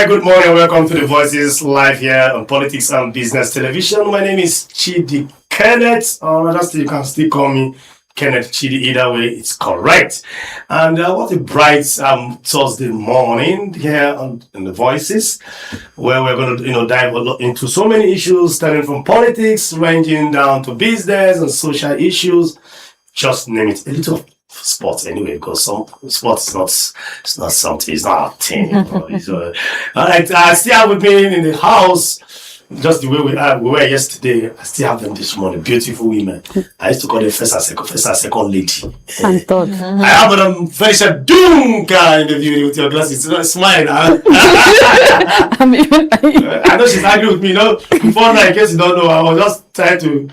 right, good morning. Welcome to the Voices live here on Politics and Business Television. My name is Chidi Kenneth. You can still call me Kenneth Chidi. Either way, it's correct. And what a bright Thursday morning here on the Voices, where we're going to dive into so many issues, starting from politics, ranging down to business and social issues. Just name it. A little sports anyway, because some sports it's not something, it's not a thing. All right, I still have with me in the house, just the way we were yesterday. I still have them this morning, beautiful women. I used to call them first and second lady. And third. I have them very Dunka in the video with your glasses. Smile. I know she's angry with me. Before now, in case you don't know, I was just trying to.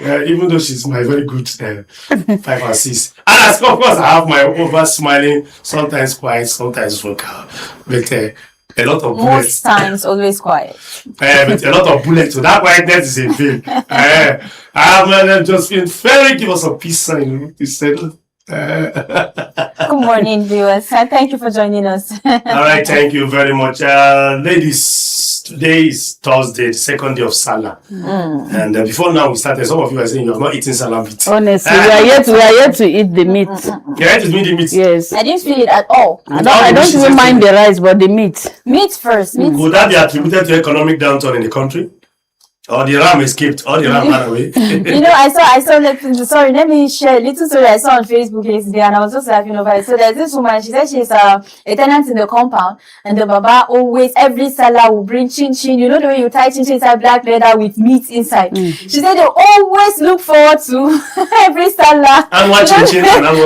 Even though she's my very good 5 and 6. And of course, I have my over smiling, sometimes quiet, sometimes vocal. But a lot of bullets. Most times, always quiet. But a lot of bullets. So that quietness is a thing. I have just been very give us a peace sign. Good morning, viewers. Thank you for joining us. All right, thank you very much. Ladies, today is Thursday, the second day of Salah. And before now we started, some of you are saying you have not eaten Salah meat. Honestly, we are yet to eat the meat. You're yet to eat the meat? Yes. I didn't feel it at all. I don't even mind the rice, but the meat. Meat first. Would that be attributed to economic downturn in the country? Or the ram escaped, or the ram ran away. I saw sorry, let me share a little story I saw on Facebook yesterday, and I was just laughing over it. So there's this woman, she said she's a tenant in the compound, and the baba always, every Salah will bring chin chin. You know the way you tie chin chin inside black leather with meat inside. She said they always look forward to every Salah. And what chin chin and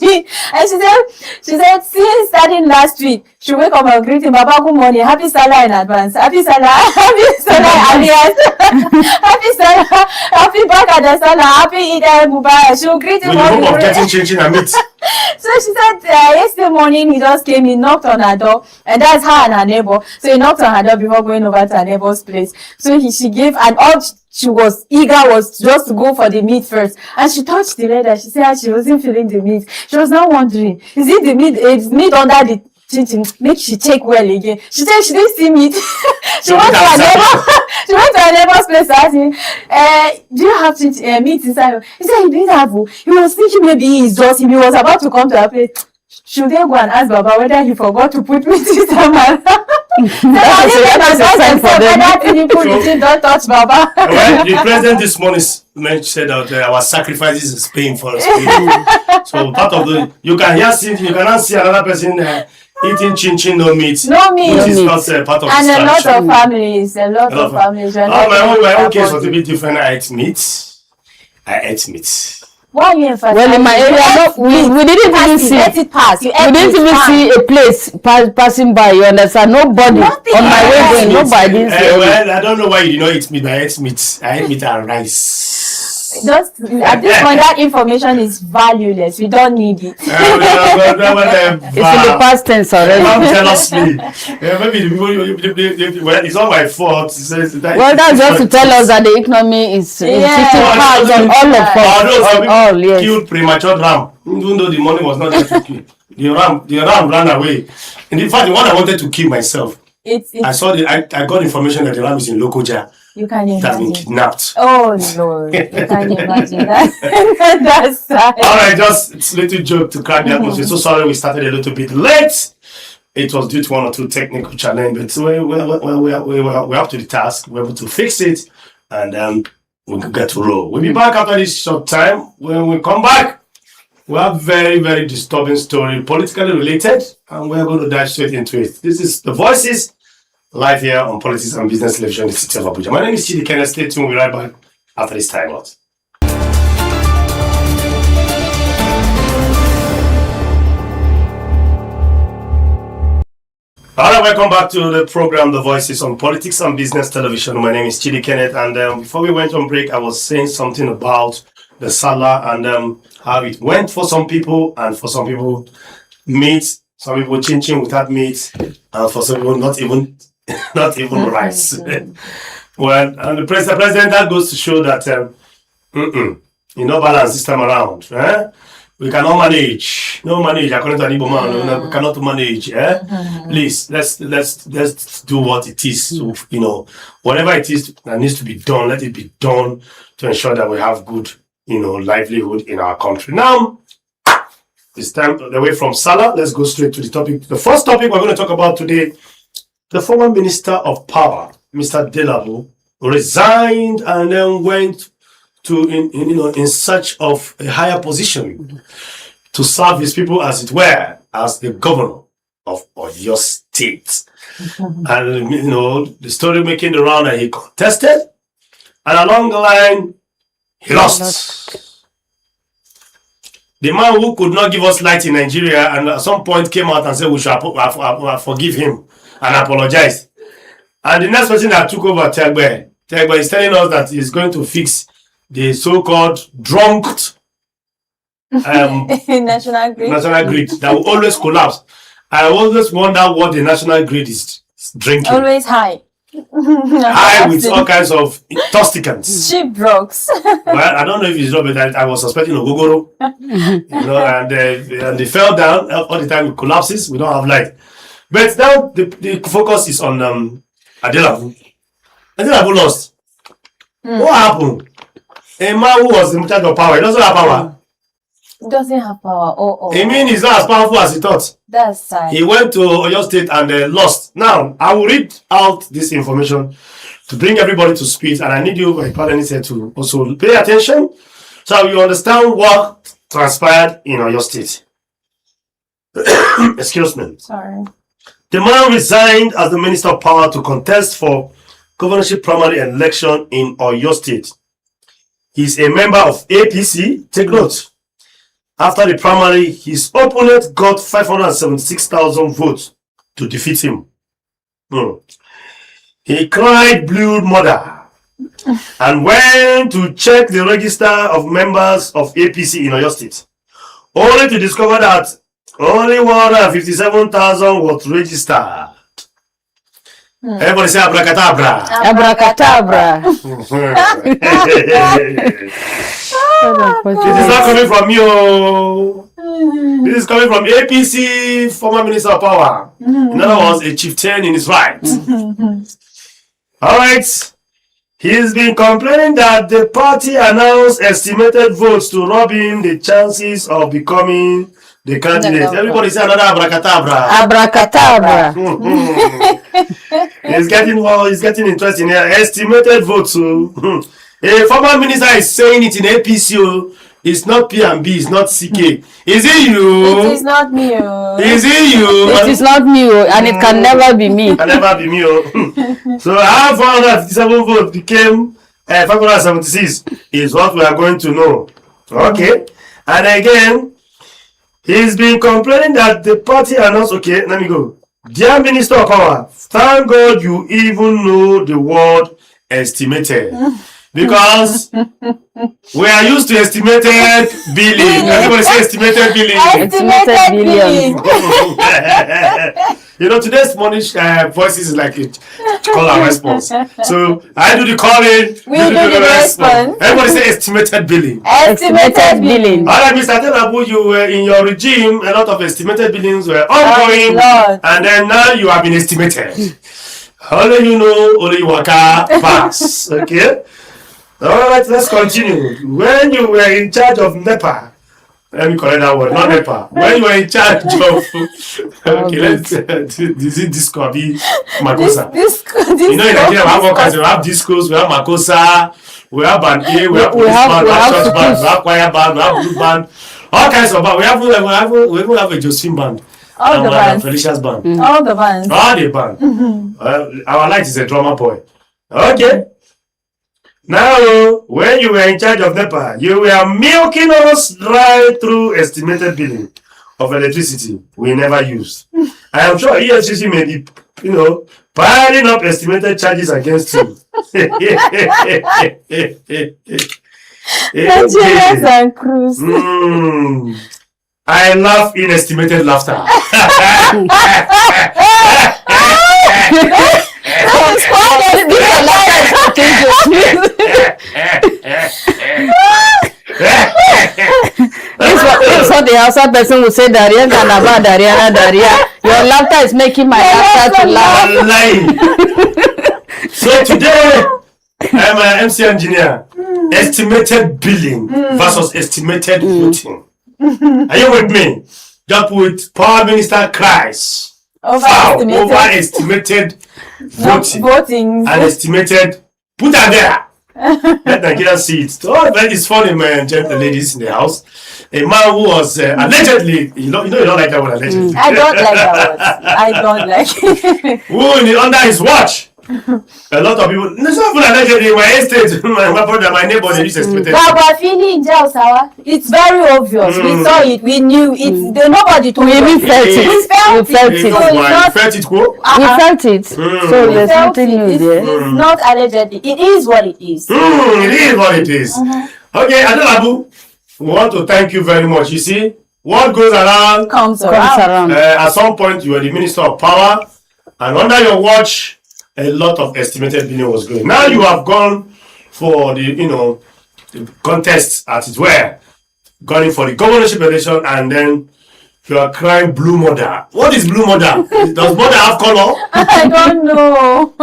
meat. And she said since starting last week, she wake up and greet him, Baba, good morning, happy Salah in advance, happy Salah in advance. Happy Salah, happy Bakada Salah, happy Eid al-Mubarak. She'll greet him. With the hope of getting chin and meat. So she said yesterday morning he just came, he knocked on her door, and that's her and her neighbor. So he knocked on her door before going over to her neighbor's place. So she gave, and all she was eager was just to go for the meat first. And she touched the leather. She said she wasn't feeling the meat. She was now wondering, is it the meat? Is meat under the chin? Make she take well again. She said she didn't see meat. She went to her neighbor. She went to her neighbor's place to ask him, do you have meat inside? He said he didn't have. He was thinking maybe he's just him. He was about to come to her place. Should they go and ask Baba whether he forgot to put meat inside? That's a sign for them. Don't touch Baba. Well, the president this morning said that our sacrifices is paying for us. So part of you can hear something, you cannot see another person eating chin chin, no meat. No meat. Which is not part of and the a lot of families. My own case was a bit different. I ate meat. Why are you emphasizing? Well, in my area, we didn't even see. Let it pass. We didn't even see a place passing by. You understand? Nobody Nothing. on my way going. Nobody. Well, I don't know why you don't eat meat, but I ate meat. I ate meat and rice. Just at this point, that information is valueless. We don't need it. It's in the past tense already. Don't tell us me. Maybe well, it's not my fault. Well, that's just to tell us that the economy is taking part on all of us. Yes. Killed premature ram, even though the money was not there to kill. The ram ran away. And in fact, the one I wanted to kill myself, I got information that the ram is in local jail. You can imagine. It has been kidnapped. Oh Lord, you can imagine that. That's sad. All right, just it's a little joke to crack the atmosphere. So sorry we started a little bit late. It was due to one or two technical challenges, but we're up to the task. We're able to fix it, and we can get to roll. We'll be back after this short time. When we come back, we have very, very disturbing story, politically related, and we're going to dive straight into it. This is The Voices, live here on Politics and Business Television in the city of Abuja. My name is Chidi Kenneth. Stay tuned. We'll be right back after this time out. All right, welcome back to the program, The Voices on Politics and Business Television. My name is Chidi Kenneth, and before we went on break, I was saying something about the Salah and how it went for some people, and for some people, meat. Some people chin chin without meat, and for some people, not even rice. Well, and the president, that goes to show that balance this time around. We cannot manage. No manage, according to an Igbo man. We cannot manage. Please, let's do what it is. So, whatever it is that needs to be done, let it be done to ensure that we have good, livelihood in our country. Now, it's time away from Salah. Let's go straight to the topic. The first topic we're going to talk about today, the former Minister of Power, Mr. Delabo, resigned and then went to in search of a higher position to serve his people, as it were, as the governor of Oyo State. And the story making the round that he contested, and along the line he lost. The man who could not give us light in Nigeria, and at some point came out and said we should forgive him and apologize. And the next person that took over, Tegbe is telling us that he's going to fix the so-called drunked national grid that will always collapse. I always wonder what the national grid is drinking. Always high. High with all kinds of intoxicants. Cheap drugs. Well, I don't know if it's Robert that I was suspecting of Gogoro. And they fell down all the time. It collapses. We don't have light. But now the focus is on Adelabu. Adelabu lost. What happened? A man who was in charge of power, he doesn't have power. He doesn't have power. I mean, he's not as powerful as he thought. That's sad. He went to Oyo State and lost. Now, I will read out this information to bring everybody to speed, and I need you, my partner, to also pay attention so you understand what transpired in Oyo State. Excuse me. Sorry. The man resigned as the Minister of Power to contest for governorship primary election in Oyo State. He's a member of APC. Take note. After the primary, his opponent got 576,000 votes to defeat him. He cried blue mother and went to check the register of members of APC in Oyo State, only to discover that only 157,000 was registered. Everybody say abracadabra. Abracadabra. This is not coming from you. This is coming from APC, former Minister of Power. In other words, a chieftain in his right. All right. He's been complaining that the party announced estimated votes to rob him the chances of becoming the candidate. Everybody say another abracadabra. Abracadabra. He's getting interesting here. Estimated votes. A former minister is saying it in APC. It's not P&B, it's not CK. Is it you? It is not me. Is it you? It is not me, and it can never be me. Can never be me. So our 457 votes became 576 is what we are going to know. Okay. And again, he's been complaining that the party announced, okay, let me go. Dear Minister of Power, thank God you even know the word estimated. Because we are used to estimated billing. Everybody say estimated billing. Estimated billing. Today's morning voices is like a call and response. So I do the calling, We do the response. Everybody say estimated billing. Estimated billing. All right, Mr. Telabu, you were in your regime, a lot of estimated billings were ongoing, and then now you have been estimated. Only you know, only you waka pass. Okay? All right, let's continue. When you were in charge of NEPA, let me correct that word, not NEPA. When you were in charge of, okay, let's, is it disco, be Makosa? In Nigeria, we have all kinds of, we have discos, we have Makosa, we have band A, we have police band, we have church band, we have choir band, we have blue band, all kinds of band. We even have a Josephine band. All the bands. Felicia's band. All the bands. All the band. Our light is a drummer boy. Okay. Now, when you were in charge of NEPA, you were milking us right through estimated billing of electricity we never used. I am sure EFCC may be, piling up estimated charges against you. Nigerians and Cruz. I laugh in estimated laughter. This I saw the outside person who say Daria. Your laughter is making my laughter to laugh. So today, I'm an MC engineer. Estimated billing versus estimated voting. Are you with me? Just with Power Minister cries. Overestimated voting and estimated. Put her there. Let Nigeria see it. Oh, that is funny, man. Gentle ladies in the house. A man who was allegedly, you don't like that word, allegedly. I don't like that word. I don't like it. Who under his watch? A lot of people. It's not even allegedly. My estate, my brother, my neighbor, they used estimated. It's very obvious. We saw it. We knew it. Nobody told us. We felt it. We felt it. You felt it, We felt it. So there's nothing new there. It's not allegedly. It is what it is. It is what it is. Okay, Adelabu, we want to thank you very much. You see, what goes around Comes around. At some point, you were the Minister of Power, and under your watch, a lot of estimated billion was going. Now you have gone for the the contest as it were, gone in for the governorship election, and then you are crying blue mother. What is blue mother? Does mother have color? I don't know.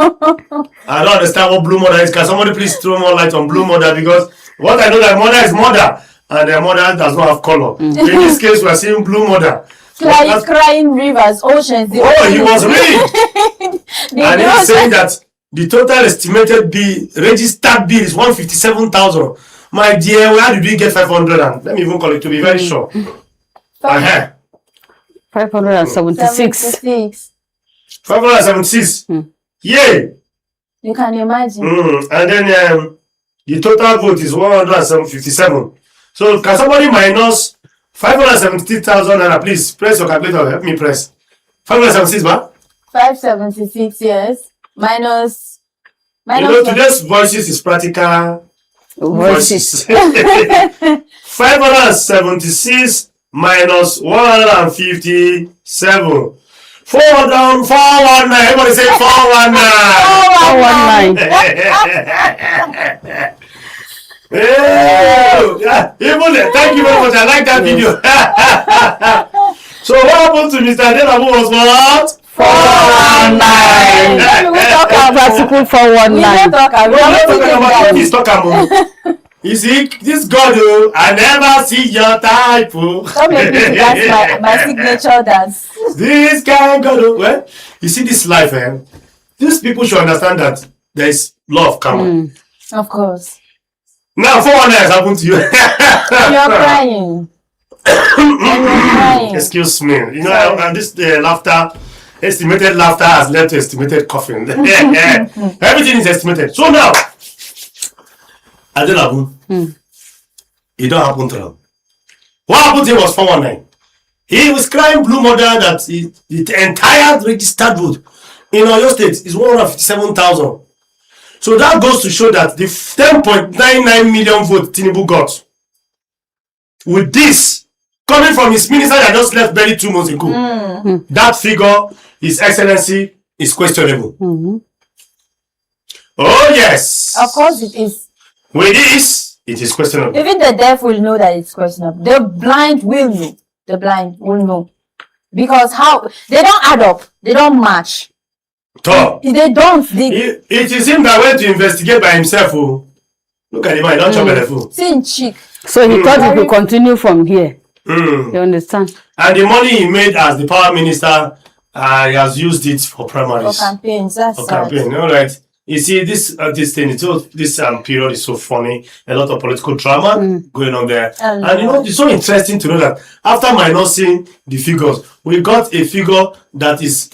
I don't understand what blue mother is. Can somebody please throw more light on blue mother? Because what I know that mother is mother, and the mother does not have color. In this case, we are seeing blue mother. Crying rivers, oceans. He was reading. And he's saying that the total estimated bill, registered bill is 157,000. My dear, where did we get 500? And let me even call it to be very sure. 576. 576. Yay! You can imagine. And then the total vote is 157. So can somebody minus 570,000 and please press your calculator. Help me press. 576, ba? 576, yes. Minus today's voices is practical voices. 576 minus 157. 419. Everybody say 419. 419. Thank you very much. I like that video. So what happened to Mr. Adelabu was what? 419. We talk about 419. You see, this God, I never see your type. Don't make me dance my signature dance. This kind of God, well, you see this life, these people should understand that there is love coming. Of course. Now, 419 has happened to you. You're crying. You're crying. Excuse me. And this laughter, estimated laughter has led to estimated coughing. Everything is estimated. So now, Adelabu, it don't happen to him. What happened to him was 419. He was crying blue mother that the entire registered vote in Oyo State is 157,000. So that goes to show that the 10.99 million vote Tinubu got, with this coming from his minister that just left barely 2 months ago, that figure, His Excellency, is questionable. Oh yes. Of course it is. With this, it is questionable. Even the deaf will know that it's questionable. The blind will know. The blind will know. Because how they don't add up, they don't match. Top. They don't. It is him that went to investigate by himself. Oh. Look at him, I don't chop the food. Sin cheek. So he thought he could continue from here. You understand? And the money he made as the power minister, he has used it for primaries. For campaigns, that's for campaign. All right. You see, this thing, this period is so funny. A lot of political drama going on there. And it's so interesting to know that after minusing the figures, we got a figure that is,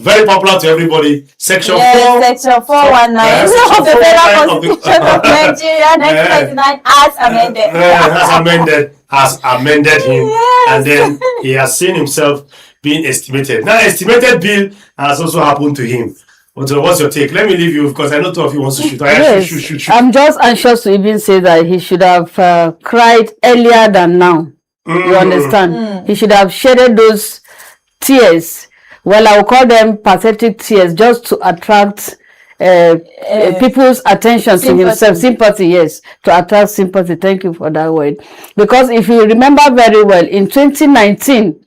very popular to everybody. Section 4. Section 419 of the Federal Constitution of Nigeria 1999 has amended him. And then he has seen himself being estimated. Now, estimated bill has also happened to him. What's your take? Let me leave you because I know two of you want to shoot. Shoot. I'm just anxious to even say that he should have cried earlier than now. You understand? He should have shedded those tears. Well, I will call them pathetic tears just to attract people's attention to himself, sympathy, yes, to attract sympathy. Thank you for that word. Because if you remember very well, in 2019,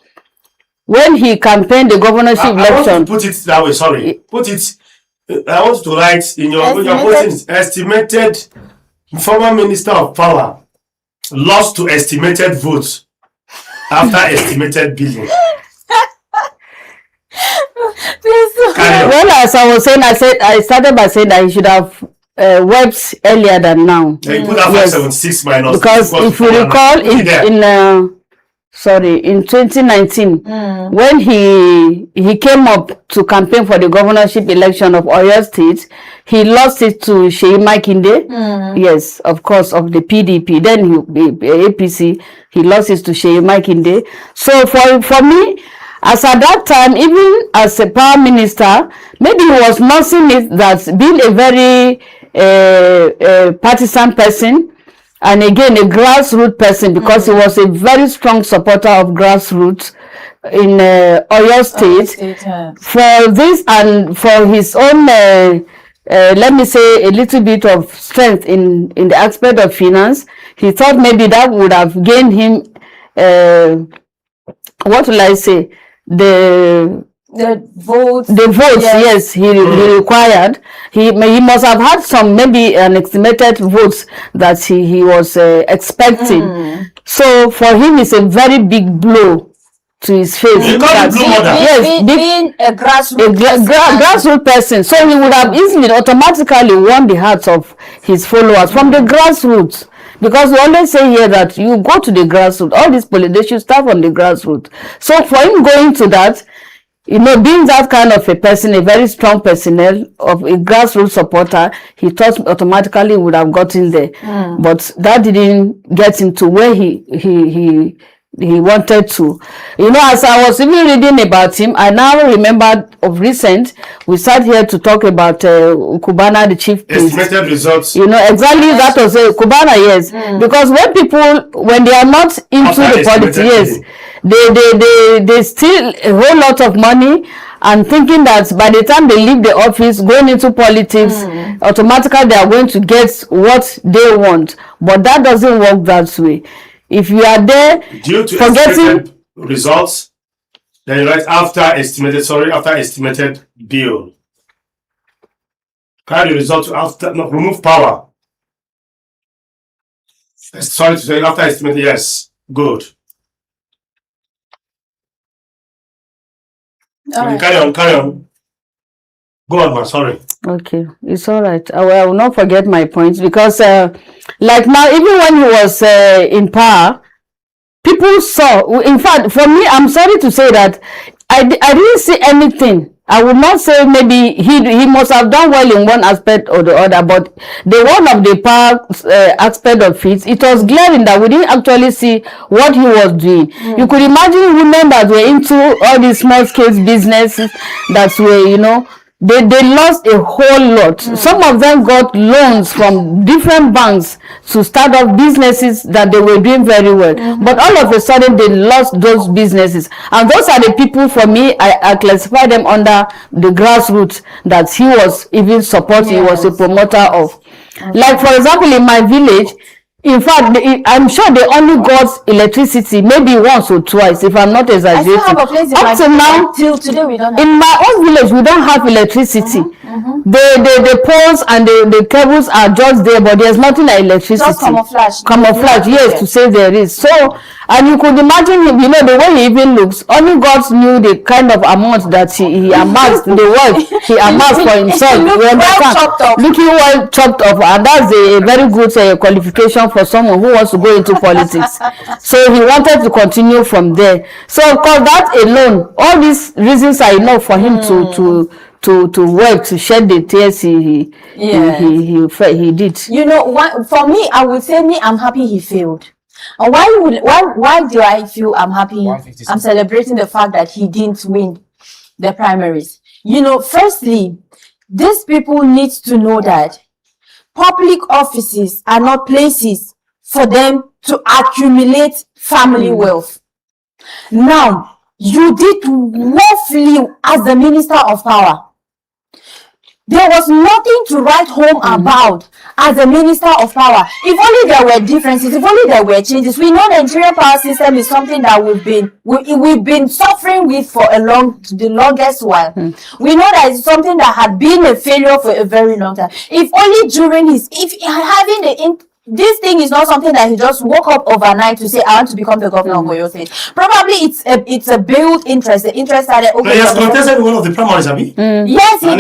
when he campaigned the governorship election, I want to put it that way. Sorry, put it. I want to write in your estimated former minister of power lost to estimated votes after estimated billing. Well, as I was saying, I started by saying that he should have worked earlier than now. Yeah, you put that 576 minus, because if you recall, in 2019, when he came up to campaign for the governorship election of Oyo State, he lost it to Seyi Makinde. Yes, of course, of the PDP. Then APC, he lost it to Seyi Makinde. So for me, as at that time, even as a power minister, maybe he was not seeing it that being a very partisan person, and again a grassroots person, because he was a very strong supporter of grassroots in Oyo State. For this and for his own, let me say, a little bit of strength in the aspect of finance, he thought maybe that would have gained him, what will I say, the votes, yes, he required. He must have had some, maybe unestimated votes that he was expecting. So for him, it's a very big blow to his face. Being a grassroots person. So he would have easily, automatically won the hearts of his followers from the grassroots. Because we always say here that you go to the grassroots, all these politicians start from the grassroots. So for him going to that, being that kind of a person, a very strong personnel of a grassroots supporter, he thought automatically would have gotten there. But that didn't get him to where he wanted to. As I was even reading about him, I now remembered of recent, we sat here to talk about Kubana, the chief priest. Estimated results. Exactly, that was Kubana, yes. Because when they are not into the politics, yes, they steal a whole lot of money and thinking that by the time they leave the office, going into politics, automatically they are going to get what they want. But that doesn't work that way. If you are there due to estimated results, then you write after estimated bill. Carry the result to remove power. Sorry to say, after estimated, yes, good. Right. Carry on. Go on, man, sorry. Okay, it's all right. I will not forget my points because, like now, even when he was in power, people saw. In fact, for me, I'm sorry to say that I didn't see anything. I would not say maybe he must have done well in one aspect or the other, but the one of the power aspect of it was glaring that we didn't actually see what he was doing. You could imagine women that were into all these small scale businesses that were, they lost a whole lot. Some of them got loans from different banks to start up businesses that they were doing very well. But all of a sudden, they lost those businesses. And those are the people, for me, I classify them under the grassroots that he was even supporting, he was a promoter of. Like, for example, in my village, in fact, I'm sure they only got electricity maybe once or twice, if I'm not exaggerating. I still have a place in Up to now, till today we don't have. in my own village, we don't have electricity. The poles and the cables are just there, but there's nothing like electricity. Just camouflage. Camouflage, yes, to say there is. So, and you could imagine him, the way he even looks. Only God knew the kind of amount that he amassed, the wealth he amassed for himself. Looking well chopped up, and that's a very good qualification for someone who wants to go into politics. So he wanted to continue from there. So of course that alone, all these reasons are enough for him to work, to shed the tears he did. For me, I would say I'm happy he failed. And why do I feel I'm happy? I'm celebrating the fact that he didn't win the primaries. Firstly, these people need to know that public offices are not places for them to accumulate family wealth. Now, you did woefully as the minister of power. There was nothing to write home about as a minister of power. If only there were differences, if only there were changes. We know the Nigerian power system is something that we've been suffering with for the longest while. We know that it's something that had been a failure for a very long time. If only during this thing is not something that he just woke up overnight to say, I want to become the governor of Oyo State. Probably it's a built interest. The interest started. Okay, he has contested one of the primaries, Abi. Yes, he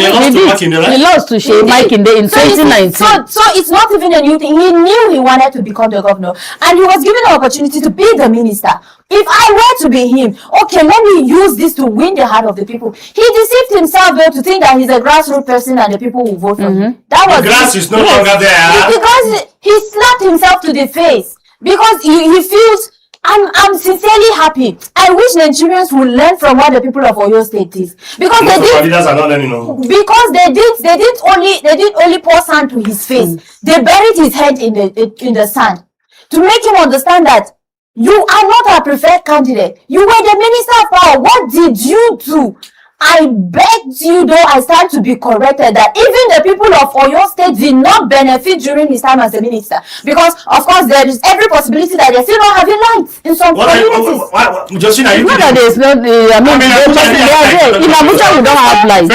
lost to Shea Makinde in 2019. So it's not even a new thing. He knew he wanted to become the governor, and he was given the opportunity to be the minister. If I were to be him, okay, let me use this to win the heart of the people. He deceived himself though to think that he's a grassroots person and the people will vote for him. That was the grass is no longer there. Because he slapped himself to the face. Because he feels, I'm sincerely happy. I wish Nigerians would learn from what the people of Oyo State is. Because leaders are not learning, no. Because they didn't only pour sand to his face. They buried his head in the sand to make him understand that you are not a preferred candidate. You were the minister of power. What did you do? I begged you, though, I stand to be corrected, that even the people of Oyo State did not benefit during his time as a minister. Because, of course, there is every possibility that they're still not having lights in some communities. Justina, you know that there's not, in Abuja, we don't have lights.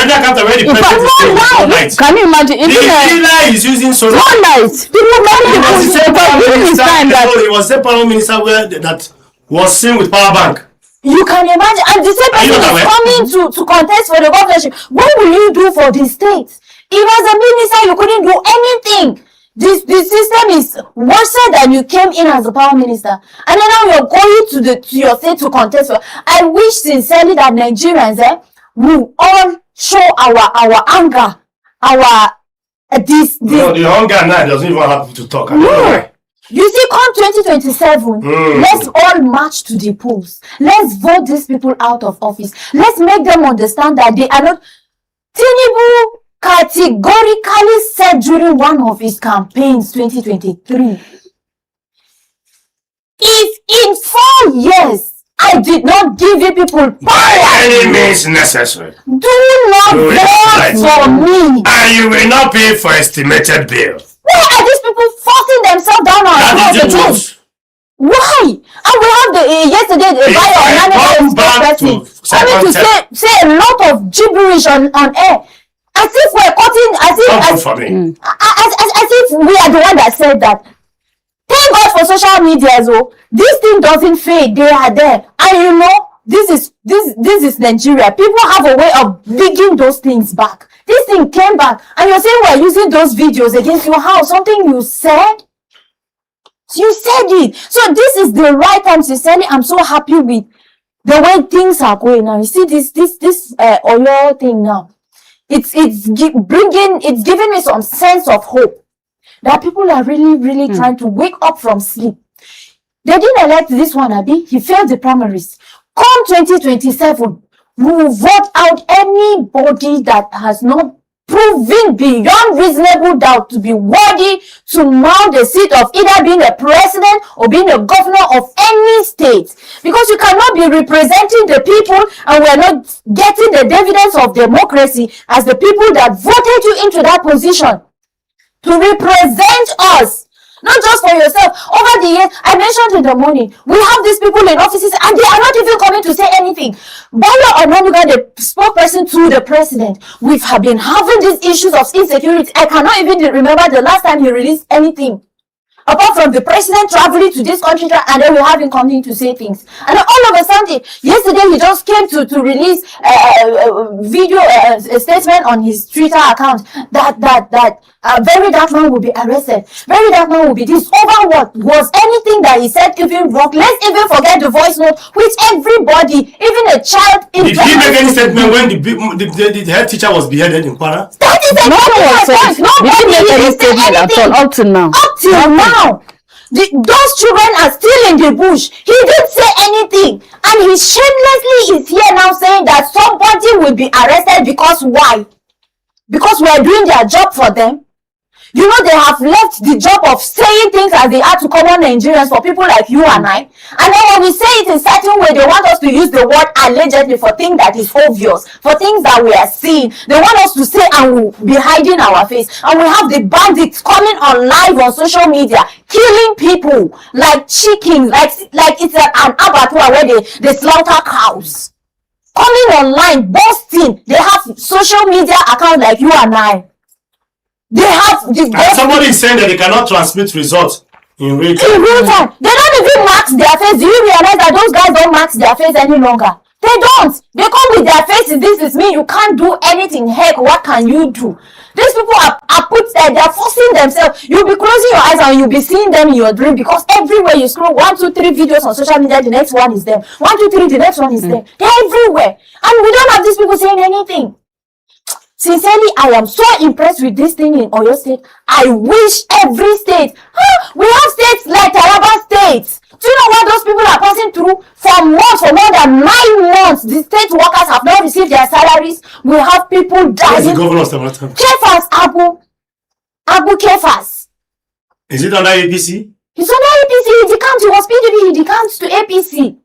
Can you imagine? The dealer is using solar. No lights. People He was the power minister that was seen with power bank. You can imagine, and the same person is coming to contest for the governorship. What will you do for the state? If as a minister you couldn't do anything, the system is worse than you came in as a power minister, and then now you're going to your state to contest for. I wish sincerely that Nigerians will all show our anger, the hunger now doesn't even have to talk. No. You see, come 2027, let's all march to the polls. Let's vote these people out of office. Let's make them understand that they are not. Tinubu categorically said during one of his campaigns, 2023, if in 4 years I did not give you people power, by any means necessary, do not vote for me, and you will not pay for estimated bill. Why are these people forcing themselves down our throats? Why? And we have yesterday the bio coming to say a lot of gibberish on air, as if we're cutting, as if we are the one that said that. Thank God for social media, so this thing doesn't fade. They are there, and you know this is Nigeria. People have a way of digging those things back. This thing came back, and you're saying we're using those videos against you. How? Something you said? You said it. So this is the right time. Sincerely, I'm so happy with the way things are going now. You see this Oyo thing now. It's giving me some sense of hope that people are really trying to wake up from sleep. They didn't elect this one, Abi. He failed the primaries. Come 2027. We will vote out anybody that has not proven beyond reasonable doubt to be worthy to mount the seat of either being a president or being a governor of any state. Because you cannot be representing the people and we are not getting the dividends of democracy as the people that voted you into that position to represent us. Not just for yourself. Over the years, I mentioned in the morning, we have these people in offices and they are not even coming to say anything. Bayo Onanuga, the spokesperson to the president, we've been having these issues of insecurity. I cannot even remember the last time he released anything. Apart from the president traveling to this country and then we have him coming to say things. And all of a sudden, yesterday he just came to release a statement on his Twitter account that very dark man will be arrested. Very dark man will be this. Over what? Was anything that he said even wrong? Let's even forget the voice note, which everybody, even a child... Did he make any statement when the head teacher was beheaded in Para? That is a point. Nobody did say anything. Up till now. Up till now. Those children are still in the bush. He didn't say anything. And he shamelessly is here now saying that somebody will be arrested because why? Because we are doing their job for them. You know, they have left the job of saying things as they are to common Nigerians for people like you and I. And then when we say it in a certain way, they want us to use the word allegedly for things that is obvious, for things that we are seeing. They want us to say and we'll be hiding our face. And we have the bandits coming on live on social media, killing people like chickens, like it's an abattoir where they slaughter cows. Coming online, boasting. They have social media accounts like you and I. They have the somebody is saying that they cannot transmit results in real time. In real time. They don't even mask their face. Do you realize that those guys don't mask their face any longer? They don't. They come with their faces. This is me. You can't do anything. Heck, what can you do? These people are put there. They're forcing themselves. You'll be closing your eyes and you'll be seeing them in your dream, because everywhere you scroll, 1, 2, 3 videos on social media, the next one is them. 1, 2, 3, the next one is them. They're everywhere. And we don't have these people saying anything. Sincerely, I am so impressed with this thing in Oyo State. I wish every state. We have states like Taraba State. Do you know what those people are passing through? For months, for more than 9 months, the state workers have not received their salaries. We have people dying. Where's the governor of Tamata? Kefas Abu Kefas. Is it under APC? He's under APC. He decamped. He was PDP. He decamped to APC.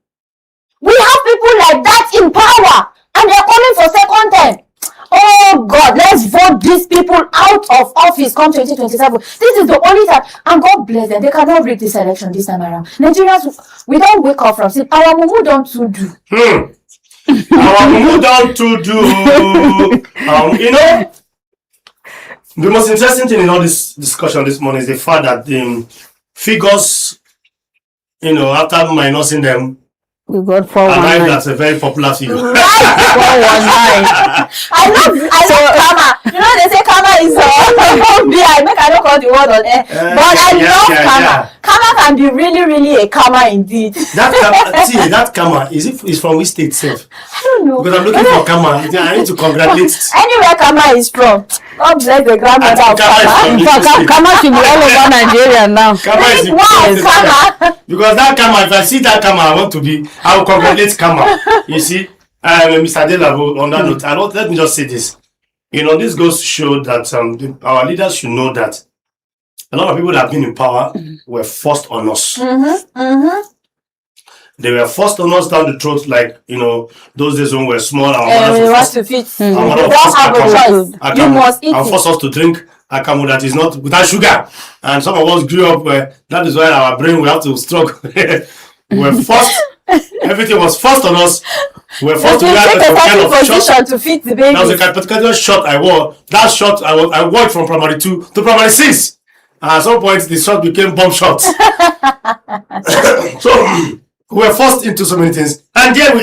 We have people like that in power, and they're coming for second term. Oh God, let's vote these people out of office come 2027. This is the only time, and God bless them. They cannot rig this election this time around. Nigerians, we don't wake up from sleep. Our mumu don't to do. Our mumu don't to do. You know, the most interesting thing in all this discussion this morning is the fact that the figures, you know, after minusing them, we got 419. that's a very popular figure. 419. I love karma. You know they say karma is I don't call the word on air, but I love karma. Yeah. Karma can be really, really a karma indeed. That karma is from which state itself? I don't know. Because I'm looking for karma. I need to congratulate. Anywhere karma is from. God bless the grandmother of karma. In fact, karma should be all over Nigeria now. Karma is karma. Because that karma, if I see that karma, I will congratulate karma. You see, Mr. Delavo, on that note, let me just say this. You know, this goes to show that our leaders should know that a lot of people that have been in power were forced on us. They were forced on us down the throat, like, you know, those days when we were small. We want to fit. You don't have a choice. You must eat and force us to drink akamu that is not without sugar. And some of us grew up where that is why our brain will have to struggle. We were forced. Everything was forced on us. We were forced to wear a kind of shot. To fit the baby. That was a particular shot I wore. That shot I wore it from primary 2 to primary 6. And at some point the shot became bomb shots. So we were forced into so many things. And here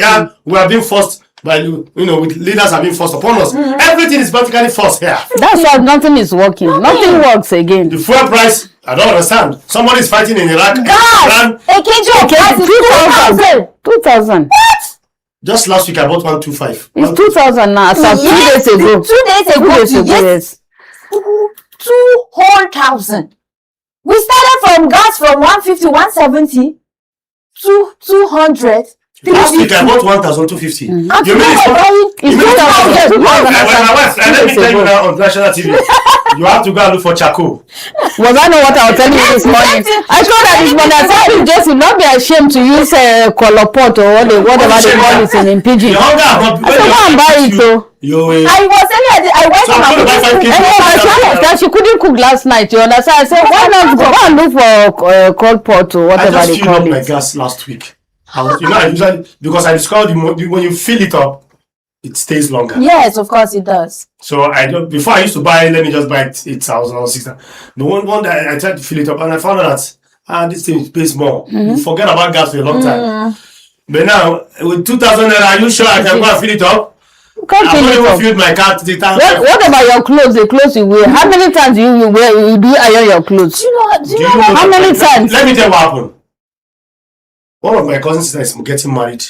we are being forced by, you know, with leaders are being forced upon us. Everything is practically forced here. That's why nothing is working. Nothing works again. The fuel price, I don't understand. Somebody is fighting in Iraq. Gas! A kg of gas is 2,000. What? Just last week I bought 125. It's 2,000 now. So 2 days ago. 2 days ago. 2 days ago, yes. 2,000. We started from gas from 150, 170 to 200. Last week I bought 1,250. You mean it's 2,000. Let me tell you now on national TV. You have to go and look for charcoal. Was I know what I was telling you this morning? I told her this morning. I said, just will not be ashamed to use color pot or whatever they call it in pidgin. I said, go and buy it. So I was telling her, I went to my that she couldn't cook last night. You understand? I said, why not go and look for cold pot or whatever they call it. I just filled up my gas last week. I usually, because I discovered when you fill it up, it stays longer. Yes, of course it does. So before I used to buy, let me just buy 8,000 or 6,000. The one that I tried to fill it up and I found out that this thing pays more. You forget about gas for a long time. But now with 2,000 naira, are you sure I can go and fill it up? You can't fill it up. Filled my car to the tank. What about your clothes? The clothes you wear. How many times do you iron your clothes? Do you know how many times? Let me tell you what happened. One of my cousins is getting married.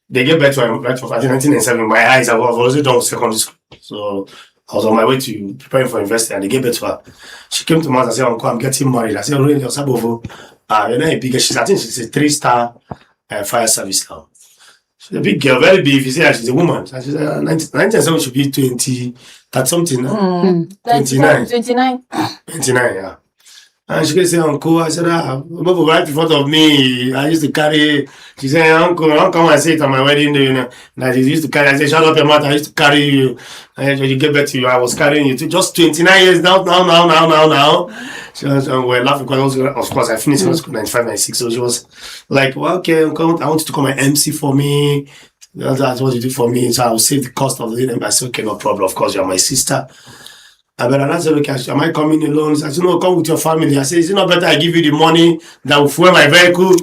They gave birth to my right for 1997. My eyes, I was already done with secondary school. So I was on my way to preparing for university and they gave birth to her. She came to me and said, Uncle, I'm getting married. I said, really? You're not a bigger. I think she's a 3-star fire service now. She's a big girl, very big. If you see her, she's a woman. She's 1997 should be 20, that something now. 29. 29, yeah. And she can say, Uncle, I said, right in front of me. I used to carry, she said, Uncle, I'll come and say it on my wedding day, you know. And I used to carry, I said, shut up your mouth, I used to carry you. And when you get back to you, I was carrying you. Just 29 years now. She was, we're laughing because of course, I finished in school 95, 96. So she was like, well, okay, Uncle, I want you to come and MC for me. That's what you do for me. So I will save the cost of the I said, okay, no problem. Of course, you're my sister. I said, okay, am I coming alone? I said, no, come with your family. I said, is it not better I give you the money that will fuel my vehicle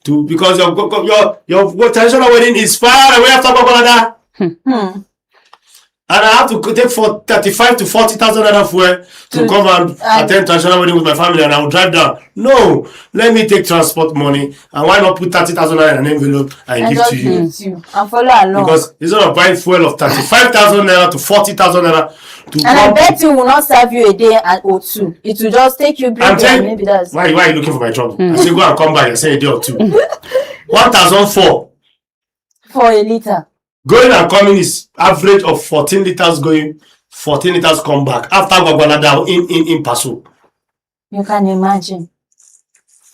to, because your traditional wedding is far away after Babalada. And I have to take for 35 to 40,000 naira fuel to come and attend traditional wedding with my family, and I will drive down. No, let me take transport money, and why not put 30,000 naira in an envelope and give to you? And follow along. Because instead of buying fuel of 35,000 naira to 40,000 naira to and I bet you will not serve you a day or two. It will just take you bring and maybe that's why are you looking for my trouble? I say go and come back and say a day or two. 1,004 for a liter. Going and coming is average of 14 liters going, 14 liters come back. After Gwagwalada in Paso. You can imagine.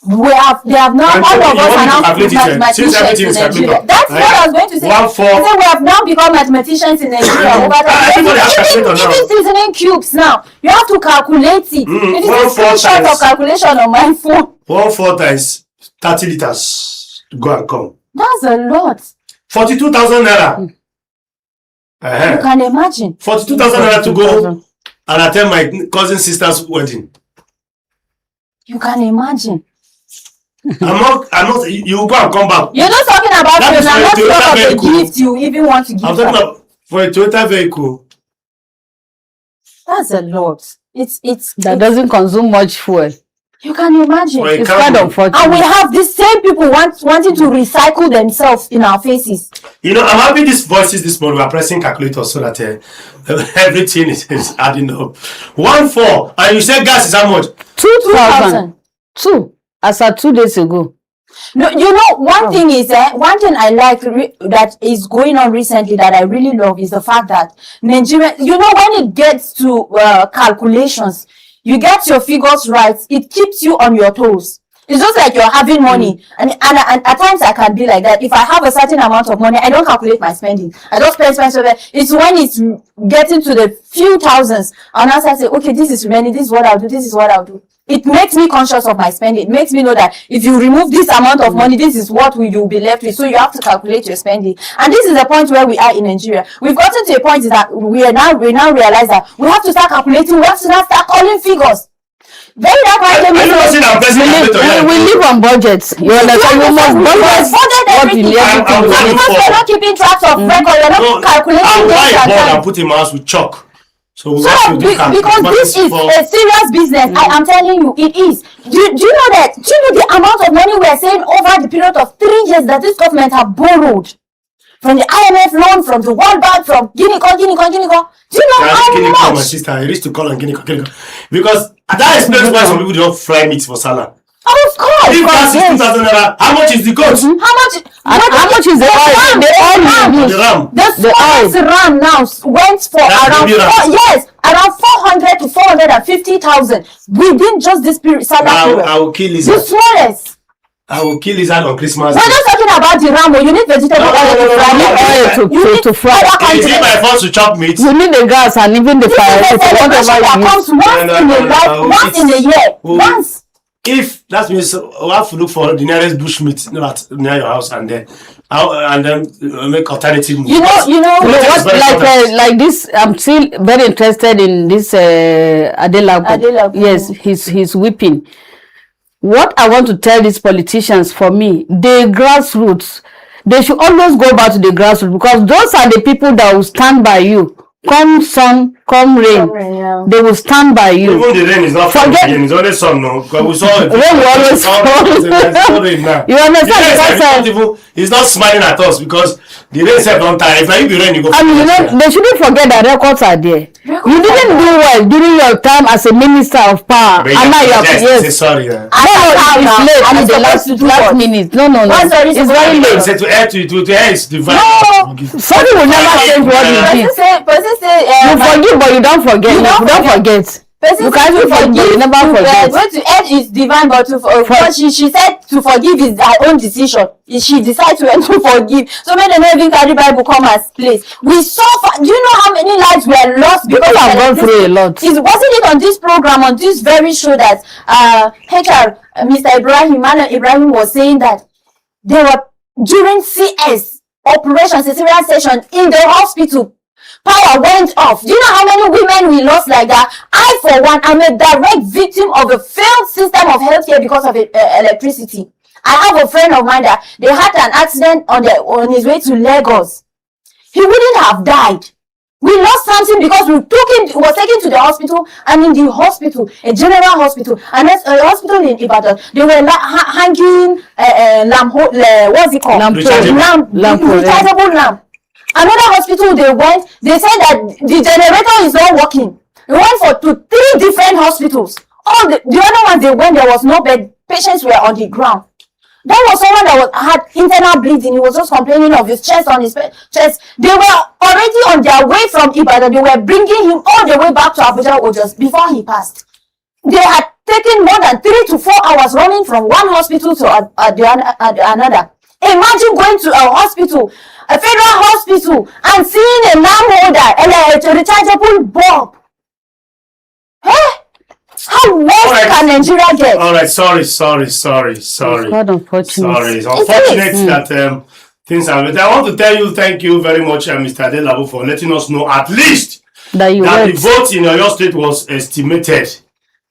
They have now, all of us are now mathematicians in Nigeria. That's what I was going to say. I said we have now become mathematicians in Nigeria. Even seasoning cubes now, you have to calculate it. It is a screenshot of calculation on my phone. 1/4 times 30 liters to go and come. That's a lot. 42,000 naira. You can imagine. 42,000 naira to go and attend my cousin sister's wedding. You can imagine. I'm not, you go and come back. You're not talking about I'm not talking about the gift you even want to give. I'm talking about for a Toyota vehicle. That's a lot. That doesn't consume much fuel. You can imagine. It's kind of unfortunate. And we have the same people wanting to recycle themselves in our faces. You know, I'm having these voices this morning. We're pressing calculators so that everything is adding up. 1/4, and you said gas is how much? 2,000. 2, as of 2 days ago. No, you know, one thing I like that is going on recently that I really love is the fact that Nigeria, you know, when it gets to calculations, you get your figures right, it keeps you on your toes. It's just like you're having money. And at times I can be like that. If I have a certain amount of money, I don't calculate my spending. I don't spend. It's when it's getting to the few thousands, and as I say, okay, this is remaining, this is what I'll do. It makes me conscious of my spending. It makes me know that if you remove this amount of money, this is what you'll be left with. So you have to calculate your spending. And this is the point where we are in Nigeria. We've gotten to a point that we now realize that we have to start calculating. We have to start calling figures. Very we live on budgets. You understand? You must budget everything. You're not keeping track of record. You're not calculating. I put in my house with chalk. So because this is a serious business, I am telling you, it is. Do you know that? Do you know the amount of money we are saying over the period of 3 years that this government have borrowed from the IMF loan, from the World Bank, from Guinea. Do you know how much? My sister, I used to call on Guinea. Because that explains why some people don't fry meat for salad. Of course. If gas is 2,000 naira, how much is the goat? How much is the oil? The ram. The smallest ram now went for around 400 to 450,000 within just this period. I will kill lizard. The smallest. I will kill lizard on Christmas. We're not talking about the ram. You need vegetable oil to fry. Is it my fault to chop meat? You need the gas and even the fire. That comes once in a year. Once. If that means we have to look for the nearest bush meat near your house and then make alternative meat. You know what? Like this, I'm still very interested in this Adelabu. Yes, he's whipping. What I want to tell these politicians, for me, the grassroots, they should always go back to the grassroots, because those are the people that will stand by you come sun, come rain, Yeah. they will stand by you. Even the rain is not from Forget- again, it's only sun, no? Because we saw it. Rain will always fall. There's no rain now. You understand? Yes, Because he's not smiling at us because the rain said don't tie. If I be rain, you go. I mean, they shouldn't forget that records are there. You didn't do well during your time as a minister of power. And now you are Say yes. sorry. No, it's late. And It's the supposed to do last what? minute. No. What's the reason It's for very that? late. Say to air is divine. Sorry will never change what you did. Person say, You forgive, but you don't forget. You don't Don't forget. person You say can't to forgive, you never forget. Going to edge is divine, but she said to forgive is her own decision. She decided to forgive. So many don't even carry Bible come as place. We suffer. Do you know how many lives were lost because People have gone through a lot. Wasn't it on this program, on this very show that HR Mr. Ibrahim was saying that they were during CS operations, a serious session in the hospital. Power went off. Do you know how many women we lost like that? I, for one, am a direct victim of a failed system of healthcare because of electricity. I have a friend of mine that they had an accident on his way to Lagos. He wouldn't have died. We lost something because we was taken to the hospital, and in the hospital, a general hospital, and that's a hospital in Ibadan, they were hanging what's it called? Rechargeable lamp. Another hospital they said that the generator is not working. We went to 3 different hospitals. All the other ones they went, there was no bed. Patients were on the ground. There was someone that had internal bleeding. He was just complaining of his chest, on his chest. They were already on their way from Ibadan. They were bringing him all the way back to Abuja just before he passed. They had taken more than 3 to 4 hours running from one hospital to another. Imagine going to a hospital, a federal hospital, and seeing a lamp holder and a rechargeable bulb. Hey? How worse can Nigeria get? All right, sorry. It's quite unfortunate. Sorry, it's unfortunate that things are. I want to tell you, thank you very much, Mr. Adelabu, for letting us know at least That the vote in Oyo State was estimated.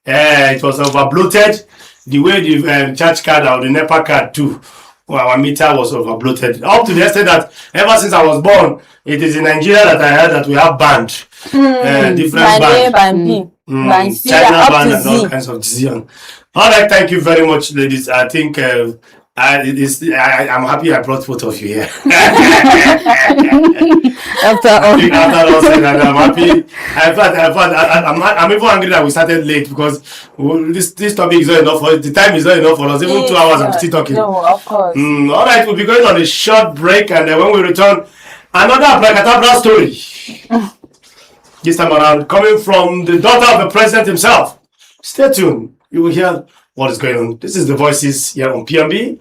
It was overbloated. The way the church card or the NEPA card too. Well, our meter was overbloated up to the extent that ever since I was born, it is in Nigeria that I heard that we have banned different bands. China band and all kinds of decisions. All right, thank you very much, ladies. I think I'm happy I brought both of you here. After all said that, I'm happy. I'm even angry that we started late because this topic is not enough for the time is not enough for us. Even 2 hours, I'm still talking. No, of course. All right, we'll be going on a short break, and then when we return, another Abracadabra story. This time around, coming from the daughter of the president himself. Stay tuned. You will hear what is going on. This is the Voices here on PMB.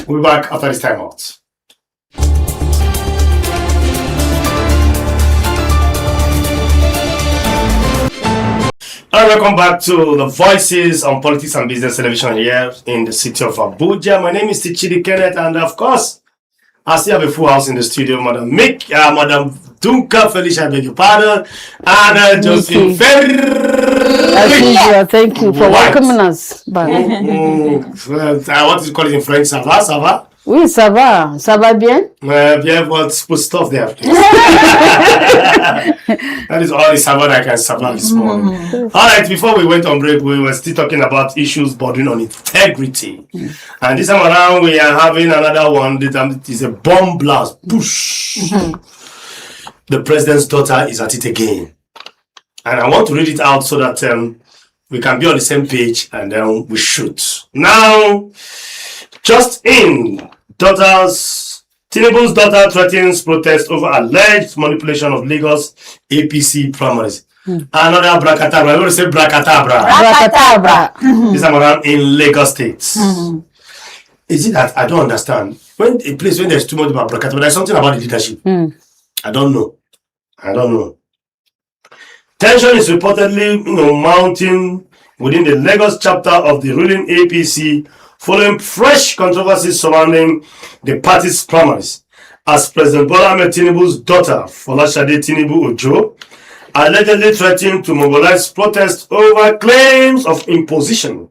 We'll be back after this time out. And welcome back to the Voices on Politics and Business Television here in the city of Abuja. My name is Chidi Kenneth, and of course, I still have a full house in the studio. Madam Madam Dunka Felicia, I beg your pardon, and Josephine Thank you for welcoming us back. What do you call it in French? Ça va, ça va? Oui, ça va. Ça va bien? Bien, what's put stuff there, please? That is all the savannah I can survive this morning. All right, before we went on break, we were still talking about issues bordering on integrity. And this time around, we are having another one. This time it is a bomb blast. Push. The president's daughter is at it again. And I want to read it out so that we can be on the same page and then we shoot. Now, just in, Tinubu's daughter threatens protest over alleged manipulation of Lagos APC primaries. Another bracadabra. I want to say bracadabra. This time around in Lagos State. Is it that I don't understand? When a place when there's too much about bracadabra, there's something about the leadership. I don't know. Tension is reportedly mounting within the Lagos chapter of the ruling APC following fresh controversies surrounding the party's primaries, as President Bola Ahmed Tinubu's daughter, Folashade Tinubu Ojo, allegedly threatened to mobilize protests over claims of imposition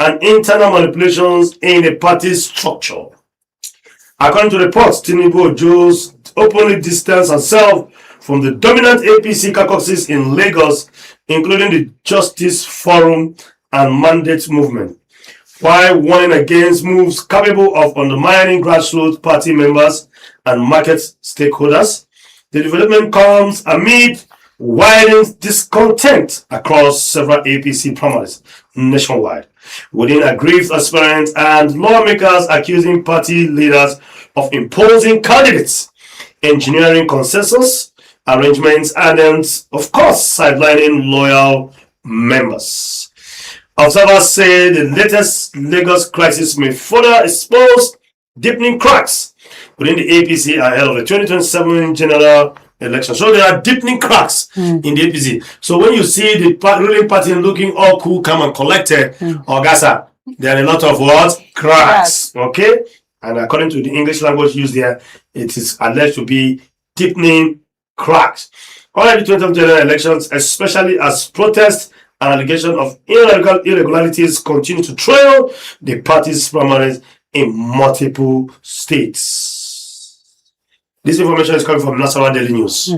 and internal manipulations in the party's structure. According to reports, Tinubu Ojo openly distanced herself from the dominant APC caucuses in Lagos, including the Justice Forum and Mandate Movement, while warning against moves capable of undermining grassroots party members and market stakeholders. The development comes amid widening discontent across several APC primaries nationwide, within aggrieved aspirants and lawmakers accusing party leaders of imposing candidates, engineering consensus arrangements, and of course, sidelining loyal members. Observers say the latest Lagos crisis may further expose deepening cracks within the APC ahead of the 2027 general election. So there are deepening cracks in the APC. So when you see the ruling party looking all cool, calm, and collected, Augusta, there are a lot of what? Cracks. Okay? And according to the English language used there, it is alleged to be deepening cracks. All the 2020 general elections, especially as protests and allegations of irregularities continue to trail the party's primaries in multiple states. This information is coming from Nasarawa Daily News.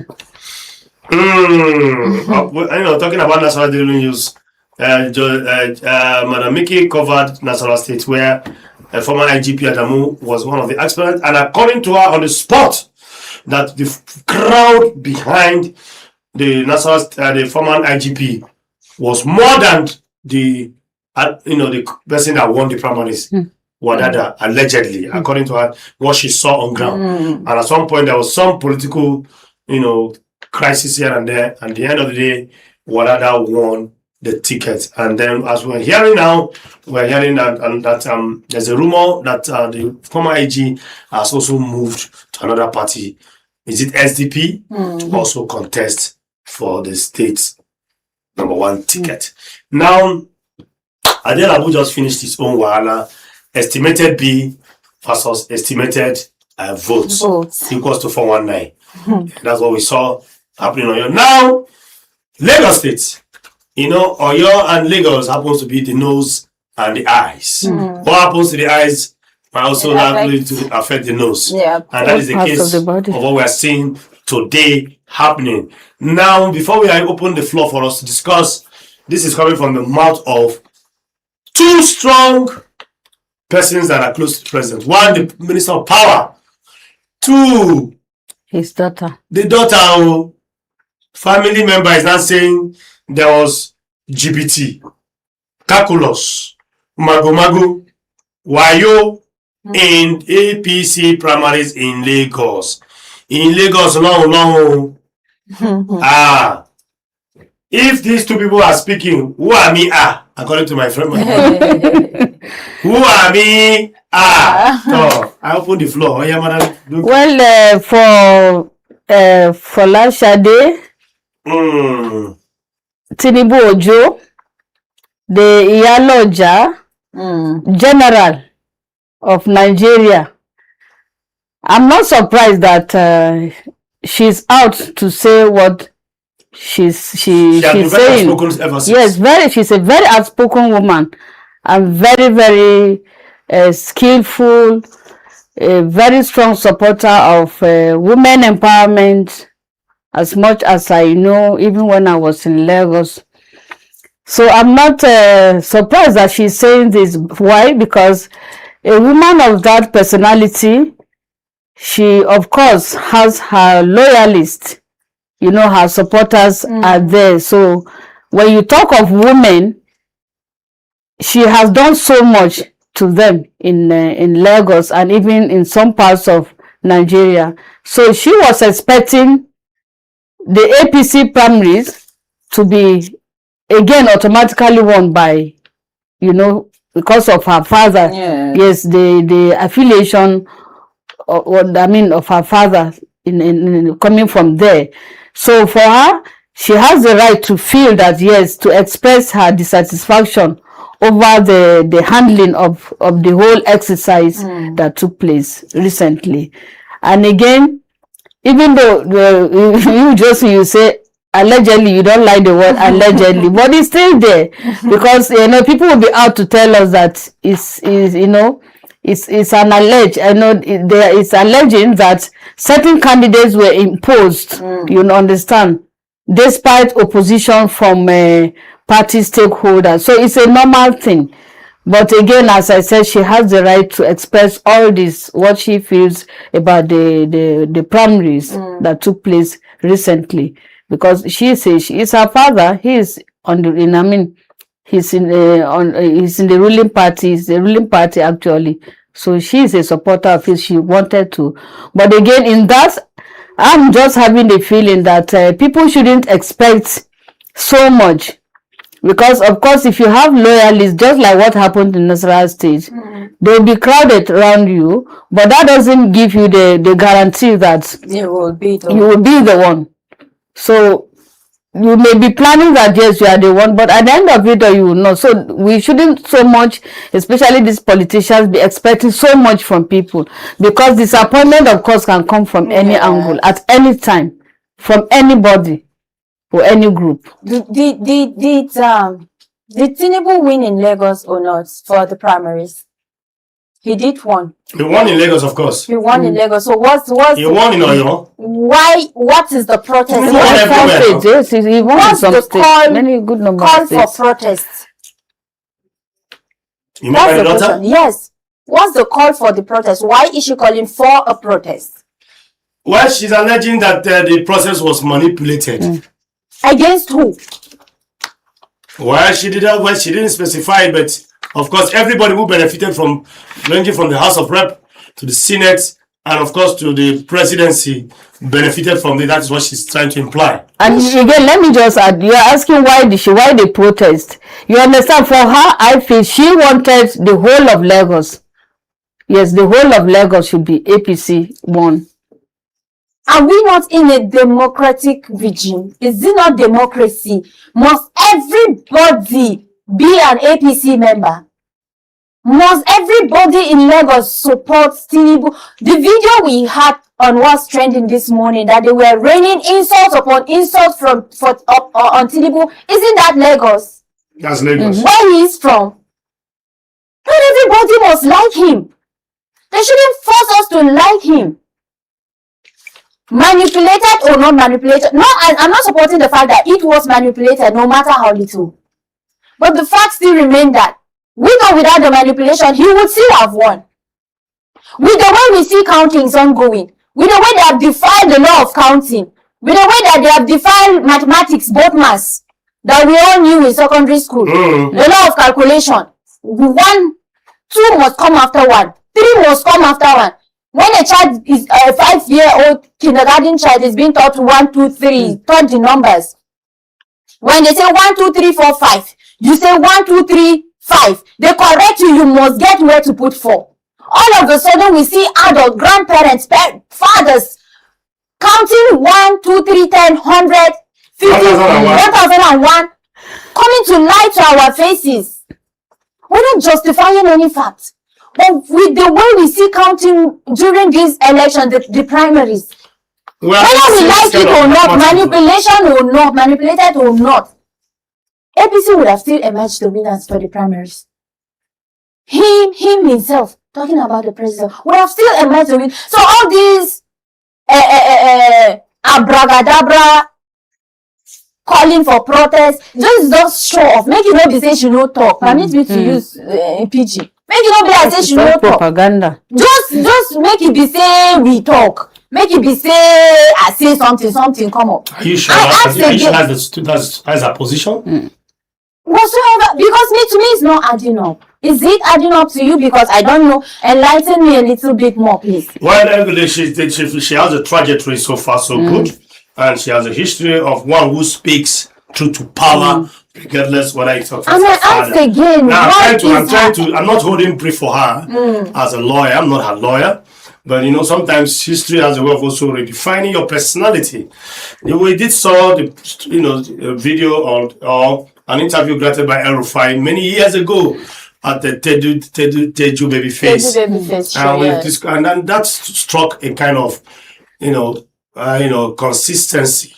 Talking about Nasarawa Daily News, Madam Mickey covered Nasarawa State, where former IGP Adamu was one of the experts, and according to her on the spot, that the crowd behind the the former IGP was more than the person that won the primaries. Wadada, allegedly, according to her, what she saw on ground. And at some point, there was some political, crisis here and there. And at the end of the day, Wadada won the ticket. And then, as we're hearing now, we're hearing that there's a rumor that the former IG has also moved to another party. Is it SDP? To also contest for the state's #1 ticket. Now, Adel Abu just finished his own wahala. Estimated B versus estimated votes equals to 419. That's what we saw happening on Oyo. Now, Lagos State, Oyo and Lagos happens to be the nose and the eyes. What happens to the eyes might also likely to affect the nose. Yeah. And that is the case of what we are seeing today happening. Now, before we open the floor for us to discuss, this is coming from the mouth of two strong persons that are close to the president. One, the Minister of Power. Two, his daughter. The daughter, family member is not saying there was GBT, calculus, mago, wayo in APC primaries in Lagos. In Lagos, long. If these two people are speaking, who are me? According to my friend. Who are me? So I open the floor. Oh, yeah, madam. Well, for Lashade, Tinubu Ojo, the Iyaloja General of Nigeria, I'm not surprised that she's out to say what she's saying. Yes, she's a very outspoken woman and very, very skillful, a very strong supporter of women empowerment, as much as I know, even when I was in Lagos. So I'm not surprised that she's saying this. Why? Because a woman of that personality, she of course has her loyalists, her supporters are there. So when you talk of women, she has done so much to them in Lagos and even in some parts of Nigeria. So she was expecting the APC primaries to be again automatically won by, because of her father. Yeah. Yes, the affiliation of her father in coming from there. So for her, she has the right to feel that, yes, to express her dissatisfaction over the handling of the whole exercise that took place recently. And again, even though you say allegedly, you don't like the word allegedly, but it's still there because people will be out to tell us that it's it's an alleged. I know there is alleging that certain candidates were imposed. You understand, despite opposition from party stakeholders. So it's a normal thing. But again, as I said, she has the right to express all this, what she feels about the primaries that took place recently. Because she says she is her father. He is on the, he's in the ruling party. He's the ruling party actually. So she is a supporter of it. She wanted to. But again, in that, I'm just having the feeling that people shouldn't expect so much. Because, of course, if you have loyalists, just like what happened in Nasarawa State, they'll be crowded around you, but that doesn't give you the guarantee that you will be the one. So, you may be planning that, yes, you are the one, but at the end of it, you will not. So, we shouldn't so much, especially these politicians, be expecting so much from people. Because disappointment, of course, can come from any angle, at any time, from anybody. For any group. Did Tinubu win in Lagos or not for the primaries? He did won. He won in Lagos, of course. He won in Lagos. So what's he won in Oyo? Why? What is the protest? He won everywhere. Yes, he won in some states. Many good number of states. Call for protests. You mean my daughter? Yes. What's the call for the protest? Why is she calling for a protest? Well, she's alleging that the process was manipulated. Against who? Well, she didn't specify, but of course, everybody who benefited from, ranging from the House of Rep to the Senate, and of course to the presidency, benefited from it. That's what she's trying to imply. And again, let me just add, you're asking why they protest. You understand, for her, I feel she wanted the whole of Lagos. Yes, the whole of Lagos should be APC one. Are we not in a democratic regime? Is it not democracy? Must everybody be an APC member? Must everybody in Lagos support Tinubu? The video we had on what's trending this morning, that they were raining insults upon insults on Tinubu, isn't that Lagos? That's Lagos. Where he is from. Not everybody must like him. They shouldn't force us to like him. Manipulated or not manipulated. No, I'm not supporting the fact that it was manipulated, no matter how little. But the fact still remains that with or without the manipulation, he would still have won. With the way we see countings ongoing, with the way they have defied the law of counting, with the way that they have defied mathematics, both maths, that we all knew in secondary school, the law of calculation, 1, 2 must come after 1, 3 must come after 1. When a child is a 5-year-old kindergarten child is being taught 1, 2, 3, taught the numbers. When they say 1, 2, 3, 4, 5, you say 1, 2, 3, 5. They correct you, you must get where to put 4. All of a sudden, we see adult grandparents, fathers, counting 1, 2, 3, 10, 100, 50, 1001, coming to lie to our faces. We're not justifying any facts. But with the way we see counting during this election, the primaries, well, whether we like it or not, manipulated or not, APC would have still emerged the winners for the primaries. Him himself, talking about the president, would have still emerged the winners. So all these abracadabra calling for protest, just show off. Make it not be say she no talk. Permit me to use PG. Make it not be like say she no talk. Propaganda. Just make it be say we talk. Make it be say I say something come up. Are you sure? That's her position? Whatsoever, because to me it's not adding up. Is it adding up to you? Because I don't know. Enlighten me a little bit more, please. Well, she has a trajectory so far so good, and she has a history of one who speaks true to power, regardless whether it's her father. And I ask again, now, I'm not holding brief for her as a lawyer. I'm not her lawyer. But you know, sometimes history has a way of also redefining your personality. We did saw the video or an interview granted by El Rufai many years ago at the Teju Babyface. And that struck a kind of consistency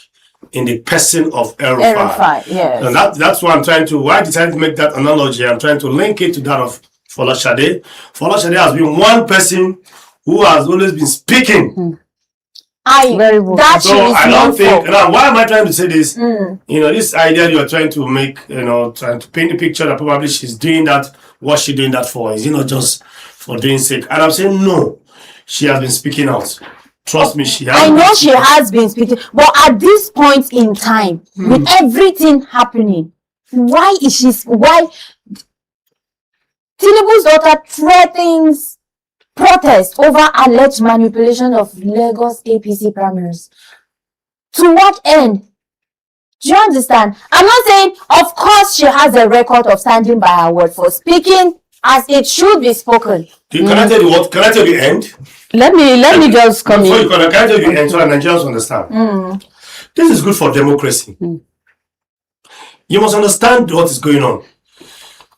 in the person of El Rufai. Yes. And that's why I'm trying to. Why I decided to make that analogy? I'm trying to link it to that of Folashade. Folashade has been one person who has always been speaking. Very well. That So she is I known don't think, for. now why am I trying to say this? This idea you are trying to make, trying to paint the picture that probably she's doing that, what she's doing that for is, just for doing sake. And I'm saying no, she has been speaking out. Trust me, she has. I know she has been speaking, but at this point in time, with everything happening, why Tinubu's daughter threatens protest over alleged manipulation of Lagos APC primaries? To what end? Do you understand? I'm not saying, of course, she has a record of standing by her word for speaking as it should be spoken. Can I tell you what? Can I tell you the end? Let me just come Before in. you can I tell you the end so that Nigerians understand? This is good for democracy. You must understand what is going on.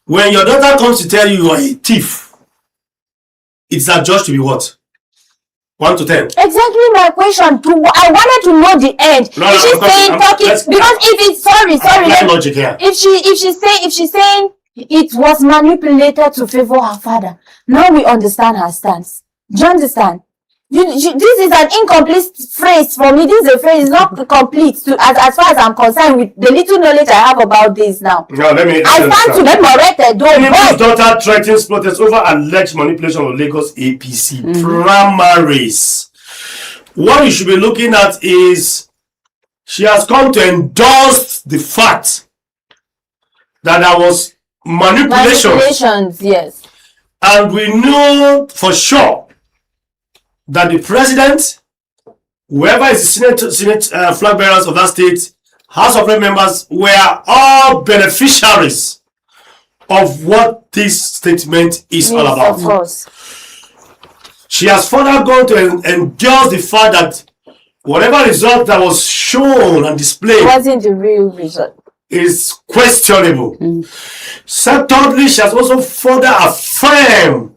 When your daughter comes to tell you you are a thief, it's adjudged to be what? 1 to 10. Exactly my question. I wanted to know the end. No, Is she because saying because if it's sorry, Apply logic here. if she's saying it was manipulated to favor her father, now we understand her stance. Do you understand? This is an incomplete phrase for me. This is a phrase, it's not complete as far as I'm concerned with the little knowledge I have about this now. Now let me. I stand to be corrected, Tinubu's though. daughter threatens protest over alleged manipulation of Lagos APC primaries. What you should be looking at is she has come to endorse the fact that there was manipulation, Manipulations, yes. and we know for sure that the president, whoever is the Senate flag bearers of that state, House of Rep members were all beneficiaries of what this statement is all about. Of course. She has further gone to endorse the fact that whatever result that was shown and displayed Wasn't the real result. is questionable. Thirdly, she has also further affirmed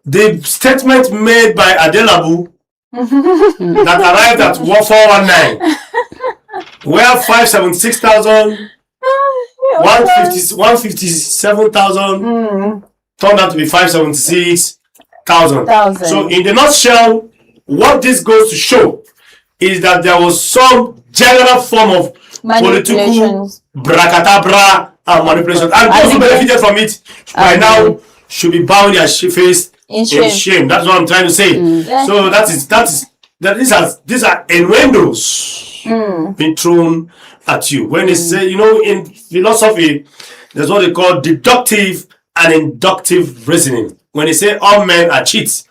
the statement made by Adelabu that arrived at 419, where 576,000, 157,000 turned out to be 576,000. So, in the nutshell, what this goes to show is that there was some general form of political bracadabra and manipulation, and those who benefited from it by now should be bowing their face in shame. That's what I'm trying to say. So these are innuendos being thrown at you. When they say, in philosophy, there's what they call deductive and inductive reasoning. When they say all men are cheats,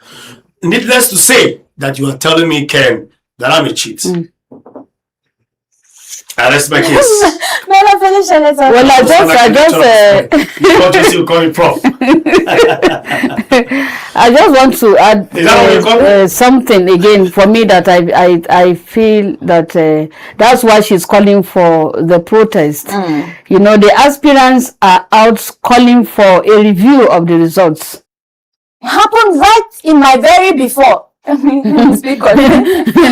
needless to say that you are telling me, Ken, that I'm a cheat. That's my case. Well, I just want to add something again for me that I feel that that's why she's calling for the protest. The aspirants are out calling for a review of the results. Happened right in my very before. Speak on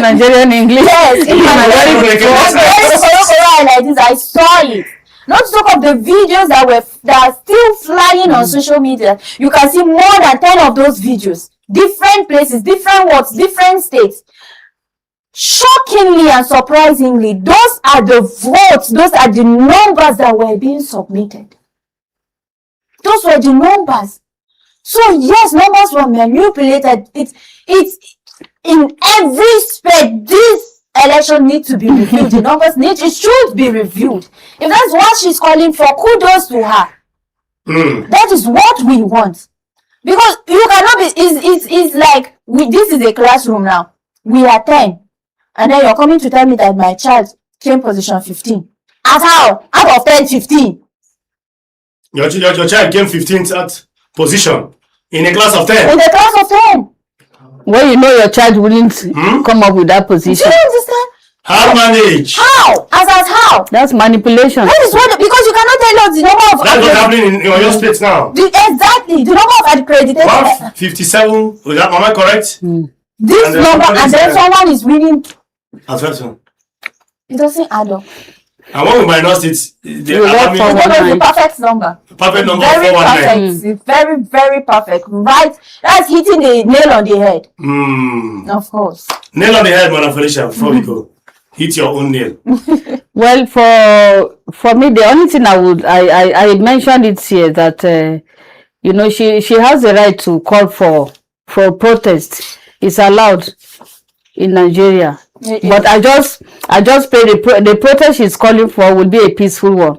Nigerian English. Yes, in my very before. Like this, I saw it. Not to talk of the videos that are still flying on social media. You can see more than 10 of those videos. Different places, different words, different states. Shockingly and surprisingly, those are the votes, those are the numbers that were being submitted. Those were the numbers. So yes, numbers were manipulated. It's in every respect. This election needs to be reviewed. The numbers it should be reviewed. If that's what she's calling for, kudos to her. That is what we want. Because you cannot be. It's like this is a classroom now. We are 10, and then you're coming to tell me that my child came position 15. At how? Out of 10, 15. Your child came 15th at position in a class of 10. In a class of 10. Well, your child wouldn't come up with that position. Do you understand? How manage? How? As how? That's manipulation. That is what, because you cannot tell us the number of. That's what's happening in Oyo State now. Exactly. The number of accredited. 157. Am I correct? This number, and then someone is winning. As well, It doesn't add up. And when we minus it, the You got It's going to be perfect number. perfect number Very 419. perfect. Very, very perfect. Right. That's hitting the nail on the head. Of course. Nail on the head, Madam Felicia, before we go. Hit your own nail. Well, for me, the only thing I mentioned it here that you know, she has the right to call for protest. It's allowed in Nigeria. But I just pray the protest she's calling for will be a peaceful one.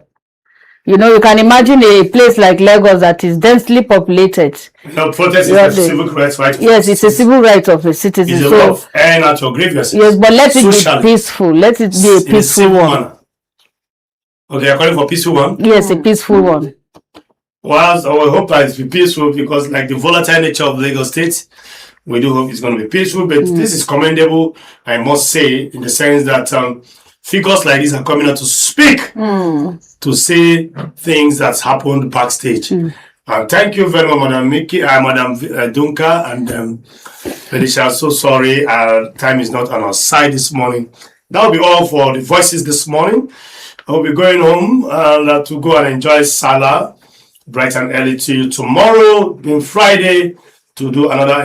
You know, you can imagine a place like Lagos that is densely populated. You know, protest is a civil rights right. Yes, it's a civil right of a citizen. It's a way of airing out your grievances. Yes, but let it be peaceful. Let it be a peaceful one. Manner. Okay, you're calling for peaceful one? Yes, a peaceful one. Well, I will hope that it will be peaceful because like the volatile nature of Lagos State, we do hope it's going to be peaceful, but this is commendable, I must say, in the sense that figures like this are coming out to speak, to say things that's happened backstage. And thank you very much, Madam Mickey, Madam Dunka, and Felicia. So sorry, time is not on our side this morning. That will be all for the voices this morning. I will be going home to go and enjoy Salah bright and early till tomorrow, being Friday, to do another